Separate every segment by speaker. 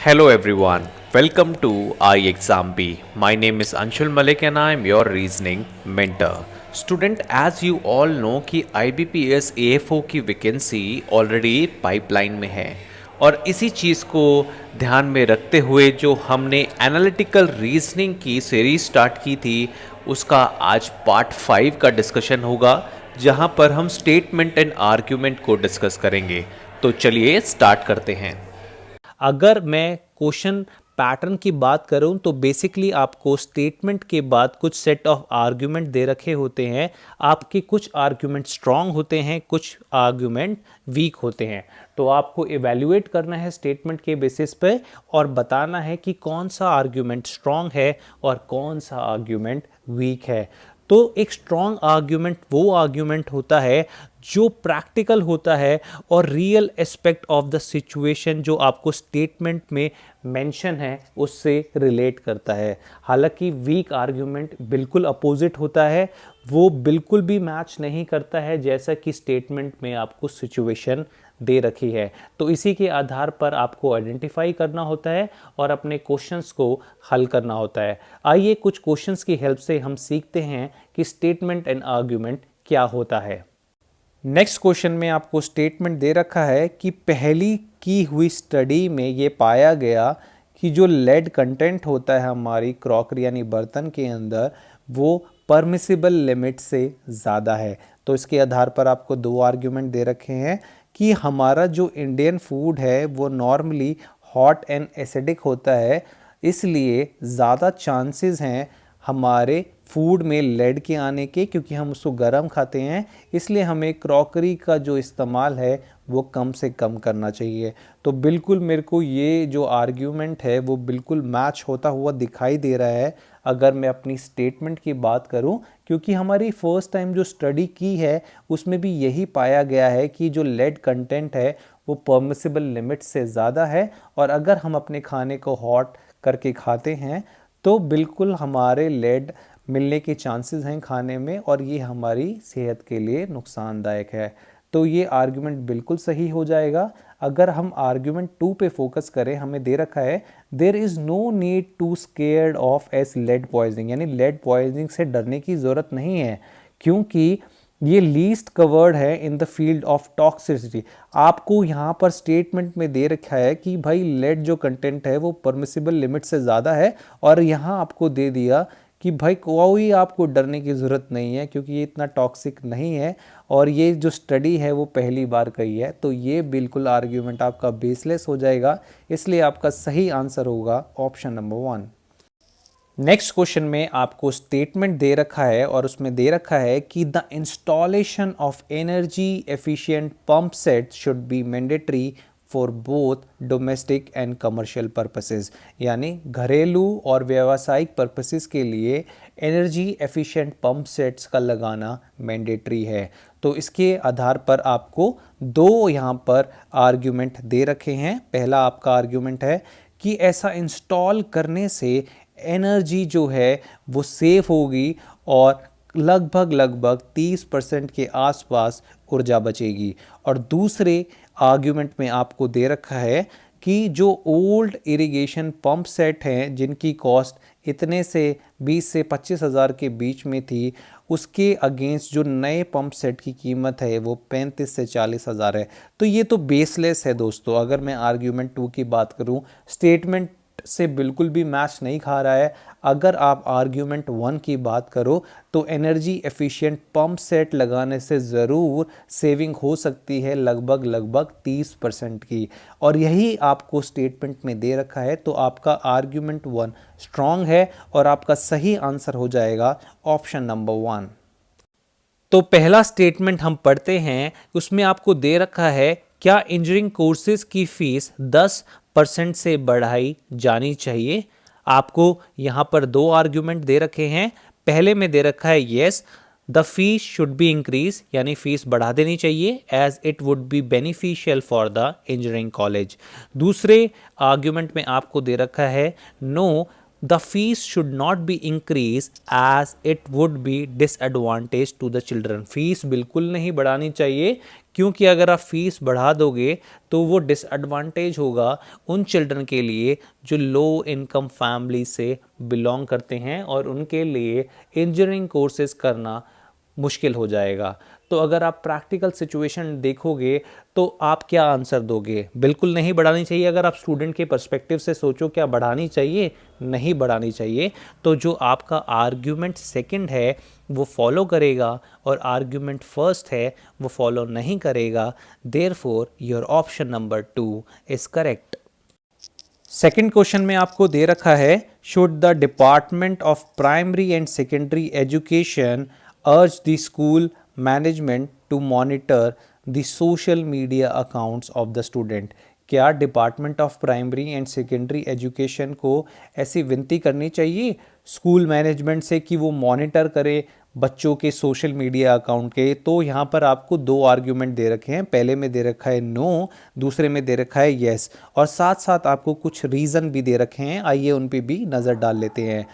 Speaker 1: Hello everyone, welcome to iExamB. My name is Anshul Malik and I am your reasoning mentor. Student, as you all know कि IBPS AFO की vacancy already pipeline में है और इसी चीज़ को ध्यान में रखते हुए जो हमने एनालिटिकल रीजनिंग की सीरीज स्टार्ट की थी उसका आज पार्ट 5 का डिस्कशन होगा जहां पर हम स्टेटमेंट एंड आर्ग्यूमेंट को डिस्कस करेंगे। तो चलिए स्टार्ट करते हैं।
Speaker 2: अगर मैं क्वेश्चन पैटर्न की बात करूं तो बेसिकली आपको स्टेटमेंट के बाद कुछ सेट ऑफ आर्ग्यूमेंट दे रखे होते हैं। आपके कुछ आर्ग्यूमेंट स्ट्रांग होते हैं, कुछ आर्ग्यूमेंट वीक होते हैं। तो आपको इवैल्यूएट करना है स्टेटमेंट के बेसिस पे और बताना है कि कौन सा आर्ग्यूमेंट स्ट्रांग है और कौन सा आर्ग्यूमेंट वीक है। तो एक स्ट्रॉन्ग आर्ग्यूमेंट वो आर्ग्यूमेंट होता है जो प्रैक्टिकल होता है और real aspect of the situation जो आपको स्टेटमेंट में मेंशन है उससे रिलेट करता है। हालांकि वीक आर्ग्यूमेंट बिल्कुल अपोजिट होता है, वो बिल्कुल भी मैच नहीं करता है जैसा कि स्टेटमेंट में आपको सिचुएशन दे रखी है। तो इसी के आधार पर आपको आइडेंटिफाई करना होता है और अपने क्वेश्चंस को हल करना होता है। आइए कुछ क्वेश्चंस की हेल्प से हम सीखते हैं कि स्टेटमेंट एंड आर्ग्यूमेंट क्या होता है। नेक्स्ट क्वेश्चन में आपको स्टेटमेंट दे रखा है कि पहली की हुई स्टडी में ये पाया गया कि जो लेड कंटेंट होता है हमारी क्रॉकरी यानी बर्तन के अंदर वो परमिसिबल लिमिट से ज़्यादा है। तो इसके आधार पर आपको दो आर्ग्यूमेंट दे रखे हैं कि हमारा जो इंडियन फूड है वो नॉर्मली हॉट एंड एसिडिक होता है, इसलिए ज़्यादा चांसेस हैं हमारे फूड में लेड के आने के, क्योंकि हम उसको गर्म खाते हैं। इसलिए हमें क्रॉकरी का जो इस्तेमाल है वो कम से कम करना चाहिए। तो बिल्कुल मेरे को ये जो आर्ग्यूमेंट है वो बिल्कुल मैच होता हुआ दिखाई दे रहा है अगर मैं अपनी स्टेटमेंट की बात करूं, क्योंकि हमारी फर्स्ट टाइम जो स्टडी की है उसमें भी यही पाया गया है कि जो लेड कंटेंट है वो परमिसिबल लिमिट से ज़्यादा है और अगर हम अपने खाने को हॉट करके खाते हैं तो बिल्कुल हमारे लेड मिलने के चांसेस हैं खाने में और ये हमारी सेहत के लिए नुकसानदायक है। तो ये आर्ग्यूमेंट बिल्कुल सही हो जाएगा। अगर हम आर्ग्यूमेंट 2 पे फोकस करें, हमें दे रखा है there is no need to scared of as lead poisoning, यानी लेड पॉइजनिंग से डरने की ज़रूरत नहीं है क्योंकि ये लीस्ट कवर्ड है in the field of toxicity. आपको यहाँ पर स्टेटमेंट में दे रखा है कि भाई लेड जो कंटेंट है वो परमिसिबल लिमिट से ज़्यादा है और यहाँ आपको दे दिया कि भाई कोई आपको डरने की ज़रूरत नहीं है क्योंकि ये इतना टॉक्सिक नहीं है और ये जो स्टडी है वो पहली बार कही है। तो ये बिल्कुल आर्ग्यूमेंट आपका बेसलेस हो जाएगा, इसलिए आपका सही आंसर होगा ऑप्शन नंबर 1। नेक्स्ट क्वेश्चन में आपको स्टेटमेंट दे रखा है और उसमें दे रखा है कि the installation of energy efficient pump set should be mandatory for both domestic and commercial purposes, यानी घरेलू और व्यावसायिक पर्पसेस के लिए एनर्जी एफिशिएंट पंप सेट्स का लगाना मैंडेटरी है। तो इसके आधार पर आपको दो यहाँ पर आर्ग्यूमेंट दे रखे हैं। पहला आपका आर्ग्यूमेंट है कि ऐसा इंस्टॉल करने से एनर्जी जो है वो सेफ होगी और लगभग 30% के आसपास ऊर्जा बचेगी। और दूसरे आर्ग्यूमेंट में आपको दे रखा है कि जो ओल्ड इरिगेशन पंप सेट हैं जिनकी कॉस्ट इतने से 20 से 25 हज़ार के बीच में थी, उसके अगेंस्ट जो नए पंप सेट की कीमत है वो 35 से 40 हज़ार है। तो ये तो बेसलेस है दोस्तों। अगर मैं आर्ग्यूमेंट 2 की बात करूं, स्टेटमेंट से बिल्कुल भी मैच नहीं खा रहा है। अगर आप आर्ग्यूमेंट 1 की बात करो तो एनर्जी एफिशिएंट पंप सेट लगाने से ज़रूर सेविंग हो सकती है लगभग 30% की, और यही आपको स्टेटमेंट में दे रखा है। तो आपका आर्ग्यूमेंट 1 स्ट्रॉन्ग है और आपका सही आंसर हो जाएगा ऑप्शन नंबर 1। तो पहला स्टेटमेंट हम पढ़ते हैं, उसमें आपको दे रखा है क्या इंजीनियरिंग कोर्सेज की फीस 10% से बढ़ाई जानी चाहिए। आपको यहाँ पर दो आर्ग्यूमेंट दे रखे हैं। पहले में दे रखा है yes the fees should be increase, यानी फीस बढ़ा देनी चाहिए as it would be beneficial for the engineering college. दूसरे आर्ग्यूमेंट में आपको दे रखा है no the fees should not be increase as it would be disadvantage to the children. Fees बिल्कुल नहीं बढ़ानी चाहिए, क्योंकि अगर आप फीस बढ़ा दोगे तो वो डिसएडवांटेज होगा उन चिल्ड्रन के लिए जो लो इनकम फैमिली से बिलोंग करते हैं, और उनके लिए इंजीनियरिंग कोर्सेज करना मुश्किल हो जाएगा। तो अगर आप प्रैक्टिकल सिचुएशन देखोगे तो आप क्या आंसर दोगे? बिल्कुल नहीं बढ़ानी चाहिए। अगर आप स्टूडेंट के पर्सपेक्टिव से सोचो, क्या बढ़ानी चाहिए? नहीं बढ़ानी चाहिए। तो जो आपका आर्ग्यूमेंट सेकंड है वो फॉलो करेगा, और आर्ग्यूमेंट फर्स्ट है वो फॉलो नहीं करेगा। Therefore your option number 2 is correct. Second question में आपको दे रखा है, should the department of primary and secondary education urge the school management to monitor the social media accounts of the student। क्या department of primary and secondary education को ऐसी विनती करनी चाहिए स्कूल मैनेजमेंट से कि वो मॉनिटर करे बच्चों के सोशल मीडिया अकाउंट के? तो यहाँ पर आपको दो आर्ग्यूमेंट दे रखे हैं। पहले में दे रखा है नो, दूसरे में दे रखा है येस, और साथ साथ आपको कुछ रीज़न भी दे रखे हैं। आइए उन पे भी नज़र डाल लेते हैं।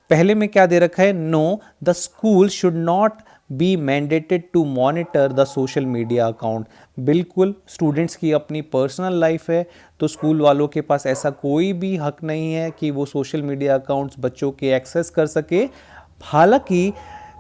Speaker 2: पहले में क्या दे रखा है? No, the school should not be mandated to monitor the social media account. बिल्कुल, स्टूडेंट्स की अपनी पर्सनल लाइफ है, तो स्कूल वालों के पास ऐसा कोई भी हक नहीं है कि वो सोशल मीडिया अकाउंट्स बच्चों के एक्सेस कर सके। हालांकि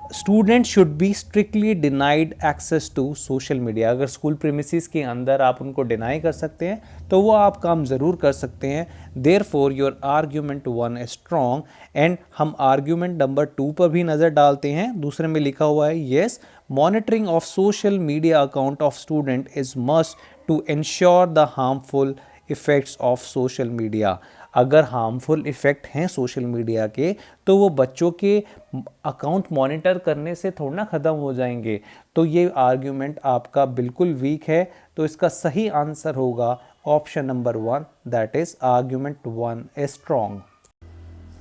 Speaker 2: student should be strictly denied access to social media. अगर स्कूल प्रीमिसेस के अंदर आप उनको डिनाई कर सकते हैं तो वो आप काम ज़रूर कर सकते हैं। Therefore your argument 1 is strong. And हम आर्ग्यूमेंट नंबर 2 पर भी नज़र डालते हैं। दूसरे में लिखा हुआ है yes, monitoring of social media account of student is must to ensure the harmful effects of social media. अगर हार्मफुल इफ़ेक्ट हैं सोशल मीडिया के तो वो बच्चों के अकाउंट मॉनिटर करने से थोड़ा ना ख़त्म हो जाएंगे। तो ये आर्ग्यूमेंट आपका बिल्कुल वीक है। तो इसका सही आंसर होगा option number 1, that is argument 1 is strong.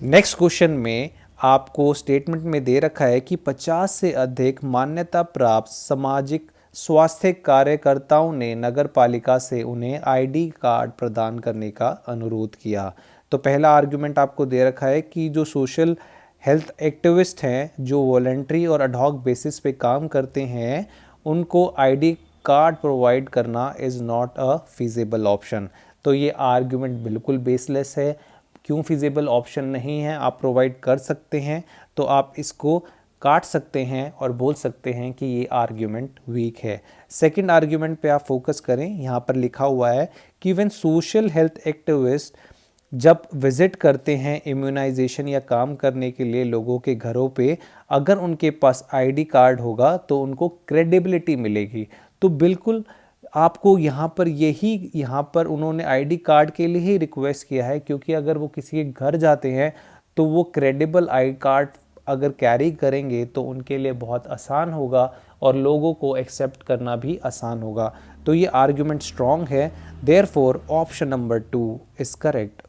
Speaker 2: Next question में आपको स्टेटमेंट में दे रखा है कि 50 से अधिक मान्यता प्राप्त सामाजिक स्वास्थ्य कार्यकर्ताओं ने नगर पालिका से उन्हें आईडी कार्ड प्रदान करने का अनुरोध किया। तो पहला आर्गुमेंट आपको दे रखा है कि जो सोशल हेल्थ एक्टिविस्ट हैं, जो वॉलेंट्री और अडॉक बेसिस पे काम करते हैं, उनको आईडी कार्ड प्रोवाइड करना is not a feasible option. तो ये आर्गुमेंट बिल्कुल बेसलेस है। क्यों फीजिबल ऑप्शन नहीं है? आप प्रोवाइड कर सकते हैं, तो आप इसको काट सकते हैं और बोल सकते हैं कि ये आर्ग्यूमेंट वीक है। सेकंड आर्ग्यूमेंट पे आप फोकस करें। यहाँ पर लिखा हुआ है कि व्हेन सोशल हेल्थ एक्टिविस्ट जब विजिट करते हैं इम्यूनाइजेशन या काम करने के लिए लोगों के घरों पे, अगर उनके पास आईडी कार्ड होगा तो उनको क्रेडिबिलिटी मिलेगी। तो बिल्कुल आपको यहाँ पर उन्होंने आईडी कार्ड के लिए ही रिक्वेस्ट किया है, क्योंकि अगर वो किसी के घर जाते हैं तो वो क्रेडिबल आई कार्ड अगर कैरी करेंगे तो उनके लिए बहुत आसान होगा और लोगों को एक्सेप्ट करना भी आसान होगा। तो ये आर्ग्यूमेंट स्ट्रॉन्ग है। Therefore option number 2 is correct.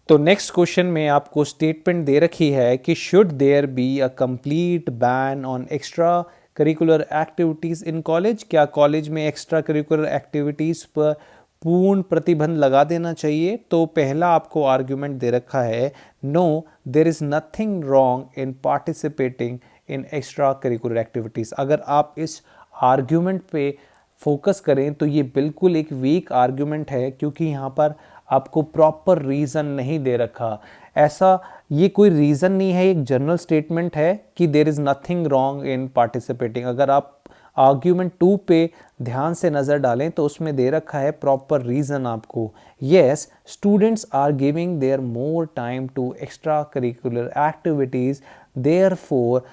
Speaker 2: तो नेक्स्ट क्वेश्चन में आपको स्टेटमेंट दे रखी है कि should there be a complete ban on extra curricular activities in college. क्या कॉलेज में एक्स्ट्रा करिकुलर एक्टिविटीज़ पर पूर्ण प्रतिबंध लगा देना चाहिए? तो पहला आपको आर्ग्यूमेंट दे रखा है no, there is nothing wrong in participating in extra curricular activities. अगर आप इस आर्ग्यूमेंट पे फोकस करें तो ये बिल्कुल एक वीक आर्ग्यूमेंट है, क्योंकि यहाँ पर आपको प्रॉपर रीज़न नहीं दे रखा। ऐसा ये कोई रीज़न नहीं है, एक जनरल स्टेटमेंट है कि there is nothing wrong in participating. अगर आप आर्ग्यूमेंट 2 पे ध्यान से नज़र डालें तो उसमें दे रखा है प्रॉपर रीज़न आपको। Yes, students are giving their more time to extra curricular activities, therefore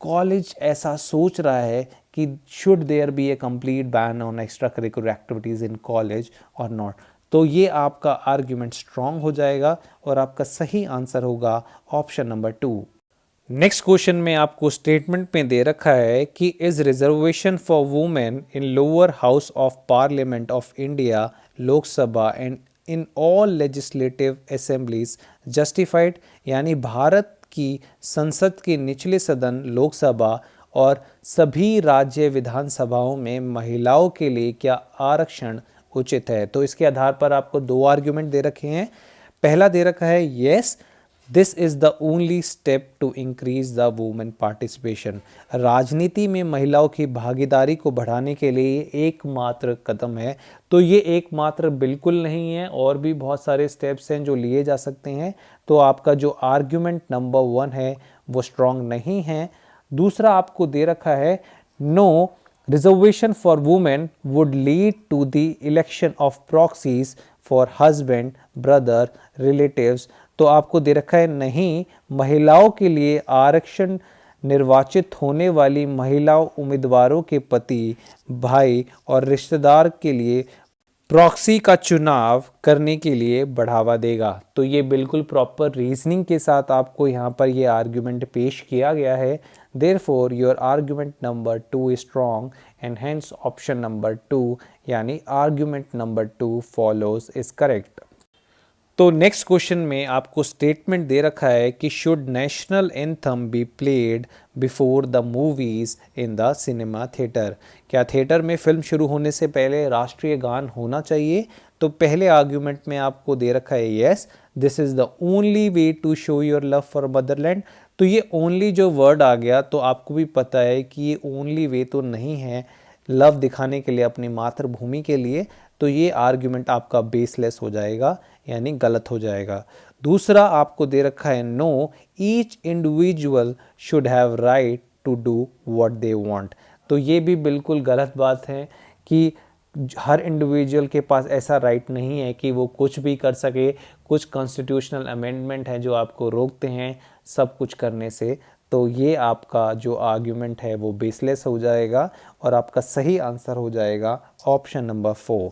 Speaker 2: college ऐसा सोच रहा है कि should there be a complete ban on extra curricular activities in college और नॉट। तो ये आपका आर्ग्यूमेंट स्ट्रॉन्ग हो जाएगा और आपका सही आंसर होगा ऑप्शन नंबर 2। नेक्स्ट क्वेश्चन में आपको स्टेटमेंट में दे रखा है कि is reservation for women in lower house of parliament of India, Lok Sabha and in all legislative assemblies justified. यानी भारत की संसद के निचले सदन लोकसभा और सभी राज्य विधानसभाओं में महिलाओं के लिए क्या आरक्षण उचित है? तो इसके आधार पर आपको दो आर्ग्यूमेंट दे रखे हैं। पहला दे रखा है yes, this is the only step to increase the women participation. राजनीति में महिलाओं की भागीदारी को बढ़ाने के लिए ये एकमात्र कदम है। तो ये एकमात्र बिल्कुल नहीं है, और भी बहुत सारे स्टेप्स हैं जो लिए जा सकते हैं। तो आपका जो आर्ग्यूमेंट नंबर 1 है वो स्ट्रॉन्ग नहीं है। दूसरा आपको दे रखा है no reservation for women would lead to the election of proxies for husband, brother, relatives. तो आपको दे रखा है नहीं, महिलाओं के लिए आरक्षण निर्वाचित होने वाली महिलाओं उम्मीदवारों के पति, भाई और रिश्तेदार के लिए प्रॉक्सी का चुनाव करने के लिए बढ़ावा देगा। तो ये बिल्कुल प्रॉपर रीजनिंग के साथ आपको यहाँ पर ये आर्ग्यूमेंट पेश किया गया है। Therefore your argument number 2 is strong and hence option number 2 यानी argument number 2 follows is correct. तो नेक्स्ट क्वेश्चन में आपको स्टेटमेंट दे रखा है कि should national anthem be played before the movies in the cinema theatre. क्या थिएटर में film शुरू होने से पहले राष्ट्रीय गान होना चाहिए? तो पहले आर्ग्यूमेंट में आपको दे रखा है yes, this is the only way to show your love for motherland. तो ये ओनली जो वर्ड आ गया, तो आपको भी पता है कि ये ओनली वे तो नहीं है लव दिखाने के लिए अपनी मातृभूमि के लिए। तो ये आर्ग्यूमेंट आपका बेसलेस हो जाएगा, यानी गलत हो जाएगा। दूसरा आपको दे रखा है no, each individual should have right to do what they want. तो ये भी बिल्कुल गलत बात है कि हर इंडिविजुअल के पास ऐसा राइट नहीं है कि वो कुछ भी कर सके। कुछ कॉन्स्टिट्यूशनल अमेंडमेंट हैं जो आपको रोकते हैं सब कुछ करने से। तो ये आपका जो आर्ग्यूमेंट है वो बेसलेस हो जाएगा, और आपका सही आंसर हो जाएगा ऑप्शन नंबर 4।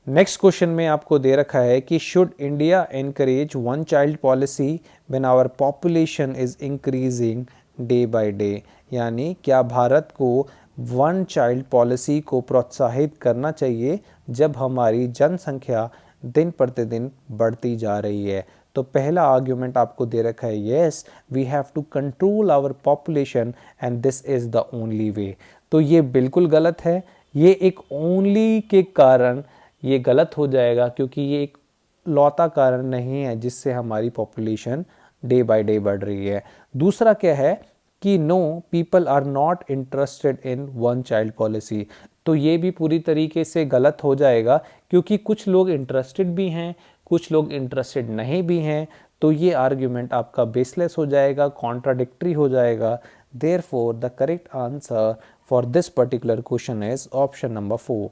Speaker 2: नेक्स्ट क्वेश्चन में आपको दे रखा है कि should India encourage one child policy when our population is increasing day by day. यानी क्या भारत को वन चाइल्ड पॉलिसी को प्रोत्साहित करना चाहिए जब हमारी जनसंख्या दिन प्रतिदिन बढ़ती जा रही है? तो पहला आर्ग्यूमेंट आपको दे रखा है yes, we have to control our population and this is the only way. तो ये बिल्कुल गलत है। ये एक ओनली के कारण ये गलत हो जाएगा, क्योंकि ये एक लौता कारण नहीं है जिससे हमारी पॉपुलेशन डे बाय डे बढ़ रही है। दूसरा क्या है कि no, people are not interested in one child policy. तो ये भी पूरी तरीके से गलत हो जाएगा, क्योंकि कुछ लोग इंटरेस्टेड भी हैं, कुछ लोग इंटरेस्टेड नहीं भी हैं। तो ये आर्ग्यूमेंट आपका बेसलेस हो जाएगा, कॉन्ट्राडिक्टरी हो जाएगा। Therefore the correct answer for this particular question is option number 4।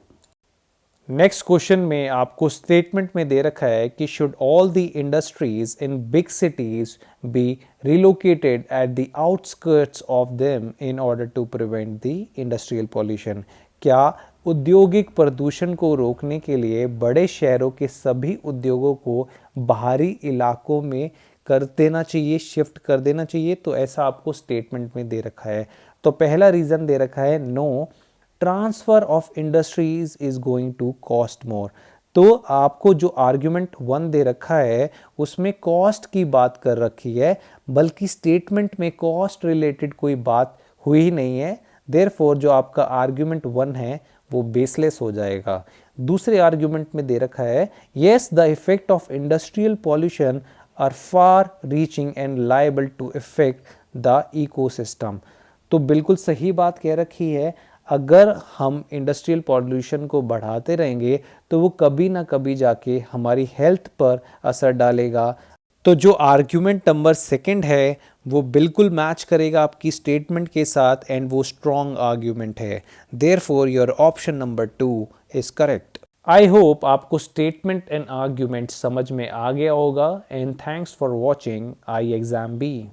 Speaker 2: Next question में आपको स्टेटमेंट में दे रखा है कि should all the industries in big cities be relocated at the outskirts of them in order to prevent the industrial pollution. क्या औद्योगिक प्रदूषण को रोकने के लिए बड़े शहरों के सभी उद्योगों को बाहरी इलाकों में कर देना चाहिए, शिफ्ट कर देना चाहिए? तो ऐसा आपको स्टेटमेंट में दे रखा है। तो पहला रीज़न दे रखा है no, transfer of industries is going to cost more. तो आपको जो आर्ग्यूमेंट 1 दे रखा है उसमें कॉस्ट की बात कर रखी है, बल्कि स्टेटमेंट में कॉस्ट रिलेटेड कोई बात हुई ही नहीं है। देयरफॉर जो आपका आर्ग्यूमेंट 1 है वो बेसलेस हो जाएगा। दूसरे आर्ग्यूमेंट में दे रखा है yes, the effect of industrial pollution are far reaching and liable to effect the ecosystem. तो बिल्कुल सही बात कह रखी है। अगर हम इंडस्ट्रियल पॉल्यूशन को बढ़ाते रहेंगे तो वो कभी ना कभी जाके हमारी हेल्थ पर असर डालेगा। तो जो आर्ग्यूमेंट नंबर 2 है वो बिल्कुल मैच करेगा आपकी स्टेटमेंट के साथ, एंड वो स्ट्रॉन्ग आर्ग्यूमेंट है। Therefore your option number 2 is correct. I hope आपको स्टेटमेंट एंड आर्ग्यूमेंट समझ में आ गया होगा, and thanks for watching I exam B.